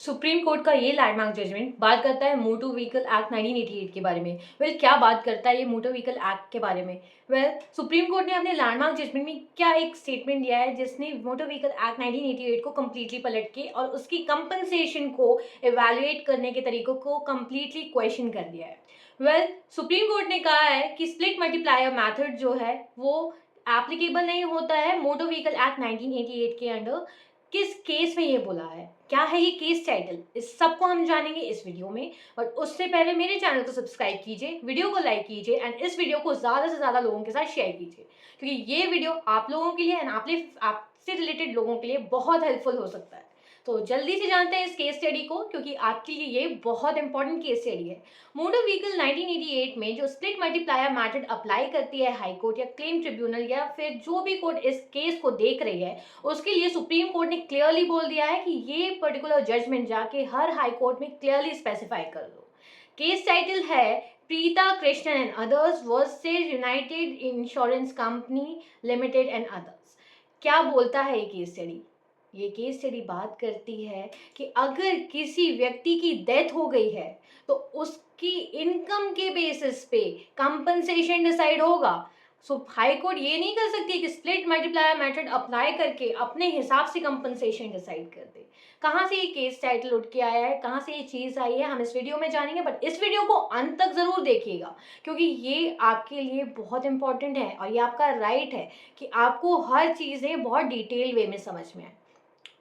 Supreme court का ये landmark judgement बात करता है मोटर व्हीकल एक्ट 1988 के बारे में। क्या बात करता है ये मोटर व्हीकल एक्ट के बारे में? सुप्रीम कोर्ट ने अपने लैंडमार्क जजमेंट में क्या एक स्टेटमेंट दिया है जिसने मोटर व्हीकल एक्ट 1988 को कम्प्लीटली पलट के और उसकी कंपनसेशन को एवेल्युएट करने के तरीकों को कम्प्लीटली क्वेश्चन कर दिया है। सुप्रीम कोर्ट ने कहा है कि स्प्लिट मल्टीप्लायर मेथड जो है वो एप्लीकेबल नहीं होता है मोटर व्हीकल एक्ट 1988 के अंडर। किस केस में ये बोला है, क्या है ये केस टाइटल, इस सबको हम जानेंगे इस वीडियो में। और उससे पहले मेरे चैनल को सब्सक्राइब कीजिए, वीडियो को लाइक कीजिए एंड इस वीडियो को ज़्यादा से ज़्यादा लोगों के साथ शेयर कीजिए, क्योंकि ये वीडियो आप लोगों के लिए एंड आपसे रिलेटेड लोगों के लिए बहुत हेल्पफुल हो सकता है। तो जल्दी से जानते हैं इस केस स्टडी को, क्योंकि आपके लिए ये बहुत इंपॉर्टेंट केस स्टडी है। मोटर व्हीकल 1988 में जो स्प्लिट मल्टीप्लायर मेथड अप्लाई करती है हाई कोर्ट या क्लेम ट्रिब्यूनल या फिर जो भी कोर्ट इस केस को देख रही है, उसके लिए सुप्रीम कोर्ट ने क्लियरली बोल दिया है कि ये पर्टिकुलर जजमेंट जाके हर हाई कोर्ट में क्लियरली स्पेसिफाई कर दो। केस टाइटल है Preeta Krishnan and others versus United insurance company limited and others. क्या बोलता है ये केस स्टडी? ये केस स्टडी बात करती है कि अगर किसी व्यक्ति की डेथ हो गई है तो उसकी इनकम के बेसिस पे कंपनसेशन डिसाइड होगा। हाई कोर्ट ये नहीं कर सकती कि स्प्लिट मल्टीप्लायर मेथड अप्लाई करके अपने हिसाब से कंपनसेशन डिसाइड कर दे। कहाँ से ये केस टाइटल उठ के आया है, कहाँ से ये चीज़ आई है, हम इस वीडियो में जानेंगे। बट इस वीडियो को अंत तक ज़रूर देखिएगा, क्योंकि ये आपके लिए बहुत इंपॉर्टेंट है और ये आपका राइट है कि आपको हर चीज़ें बहुत डिटेल वे में समझ में आए।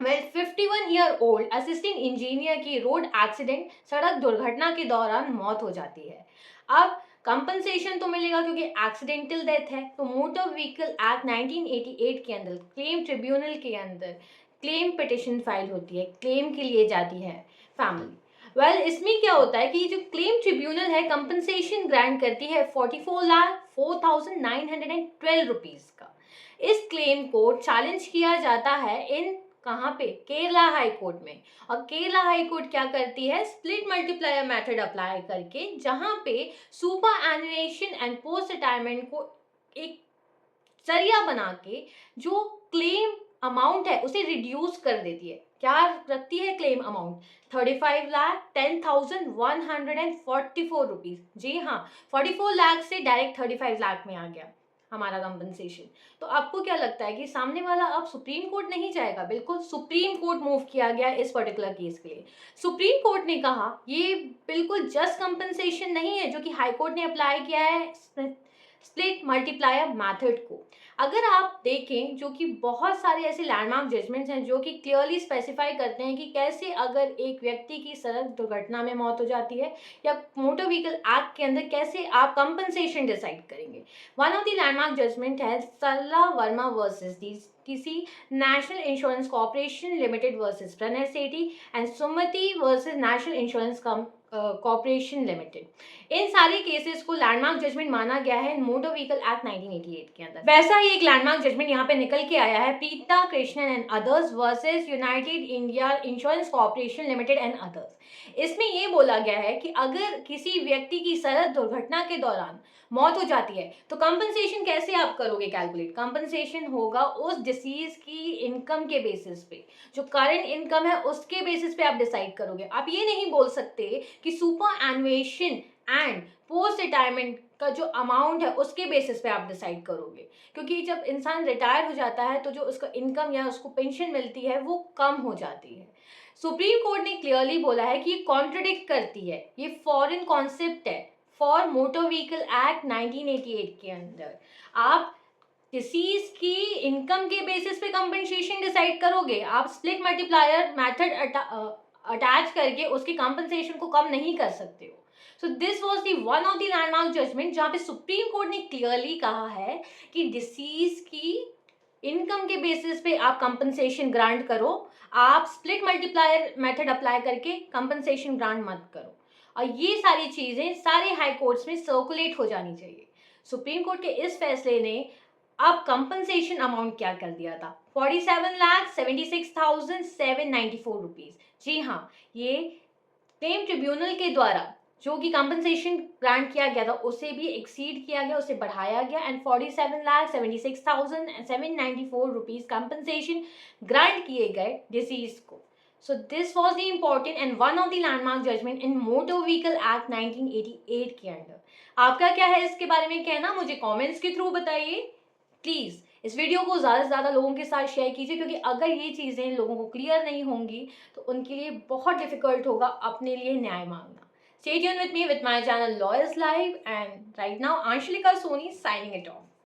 51 ईयर ओल्ड असिस्टेंट इंजीनियर की रोड एक्सीडेंट सड़क दुर्घटना के दौरान मौत हो जाती है। अब कंपनसेशन तो मिलेगा क्योंकि एक्सीडेंटल डेथ है। तो मोटर व्हीकल एक्ट 1988 के अंदर क्लेम ट्रिब्यूनल के अंदर क्लेम पिटिशन फाइल होती है, क्लेम के लिए जाती है फैमिली। इसमें क्या होता है कि जो क्लेम ट्रिब्यूनल है कंपनसेशन ग्रांट करती है 44,04,912 रुपीज का। इस क्लेम को चैलेंज किया जाता है इन कहाँ पे? केरला हाई कोर्ट में। और केरला हाई कोर्ट क्या करती है? स्प्लिट मल्टीप्लायर मेथड अप्लाई करके जहाँ पे सुपर एनुएशन एंड पोस्ट रिटायरमेंट को एक जरिया बना के जो क्लेम अमाउंट है उसे रिड्यूस कर देती है। क्या रखती है क्लेम अमाउंट? 35,10,144 रुपीज। जी हाँ, 44 लाख से डायरेक्ट 35 लाख में आ गया हमारा कंपनसेशन। तो आपको क्या लगता है कि सामने वाला अब सुप्रीम कोर्ट नहीं जाएगा? बिल्कुल सुप्रीम कोर्ट मूव किया गया इस पर्टिकुलर केस के लिए। सुप्रीम कोर्ट ने कहा ये बिल्कुल जस्ट कंपनसेशन नहीं है जो कि हाई कोर्ट ने अप्लाई किया है स्प्लिट मल्टीप्लायर मेथड को। अगर आप देखें जो कि बहुत सारे ऐसे लैंडमार्क जजमेंट्स हैं जो कि क्लियरली स्पेसिफाई करते हैं कि कैसे अगर एक व्यक्ति की सड़क दुर्घटना में मौत हो जाती है या मोटर व्हीकल एक्ट के अंदर कैसे आप कंपनसेशन डिसाइड करेंगे। One of the landmark judgement है सरला वर्मा वर्सेस किसी National Insurance Corporation Limited versus Pranay Sethi and Sumati versus National Insurance Corporation Limited. इन सारे केसेस को लैंडमार्क जजमेंट माना गया है मोटर व्हीकल एक्ट 1988 के अंदर। वैसा ही एक लैंडमार्क जजमेंट यहाँ पे निकल के आया है Preeta Krishnan and others versus United India insurance Corporation limited and others. इसमें ये बोला गया है कि अगर किसी व्यक्ति की सड़क दुर्घटना के दौरान मौत हो जाती है तो कंपनसेशन कैसे आप करोगे कैलकुलेट? कंपनसेशन होगा उस डिसीज की इनकम के बेसिस पे, जो करंट इनकम है उसके बेसिस पे आप डिसाइड करोगे। आप ये नहीं बोल सकते कि सुपर एनुएशन एंड पोस्ट रिटायरमेंट का जो अमाउंट है उसके बेसिस पे आप डिसाइड करोगे, क्योंकि जब इंसान रिटायर हो जाता है तो जो उसका इनकम या उसको पेंशन मिलती है वो कम हो जाती है। सुप्रीम कोर्ट ने क्लियरली बोला है कि ये कॉन्ट्रडिक्ट करती है, ये फॉरेन कॉन्सेप्ट है फॉर मोटर व्हीकल एक्ट 1988 के अंदर। आप डिसीज की इनकम के बेसिस पे कंपनसेशन डिसाइड करोगे, आप स्प्लिट मल्टीप्लायर मेथड अटैच करके उसके कंपनसेशन को कम नहीं कर सकते हो। So this was the one of the landmark judgement जहाँ पे सुप्रीम कोर्ट ने क्लियरली कहा है कि डिसीज की इनकम के बेसिस पे आप कंपनसेशन ग्रांट करो, आप स्प्लिट मल्टीप्लायर मेथड अप्लाई करके कंपनसेशन ग्रांट मत करो। और ये सारी चीज़ें सारे हाई कोर्ट्स में सर्कुलेट हो जानी चाहिए। सुप्रीम कोर्ट के इस फैसले ने अब कंपनसेशन अमाउंट क्या कर दिया था? 47,76,794 रुपीज़। जी हाँ, ये क्लेम ट्रिब्यूनल के द्वारा जो कि कंपनसेशन ग्रांट किया गया था उसे भी एक्सीड किया गया, उसे बढ़ाया गया एंड 47,76,794 रुपीज़ कंपनसेशन ग्रांट किए गए डिसीज को। So this was the important and one of the landmark judgment in Motor Vehicle Act 1988 के अंडर। आपका क्या है इसके बारे में कहना, मुझे कमेंट्स के थ्रू बताइए। प्लीज़ इस वीडियो को ज़्यादा से ज़्यादा लोगों के साथ शेयर कीजिए, क्योंकि अगर ये चीज़ें लोगों को क्लियर नहीं होंगी तो उनके लिए बहुत डिफिकल्ट होगा अपने लिए न्याय मांगना। Stay tuned with me with my channel Lawyers Live, and right now Anshulika Soni signing it off.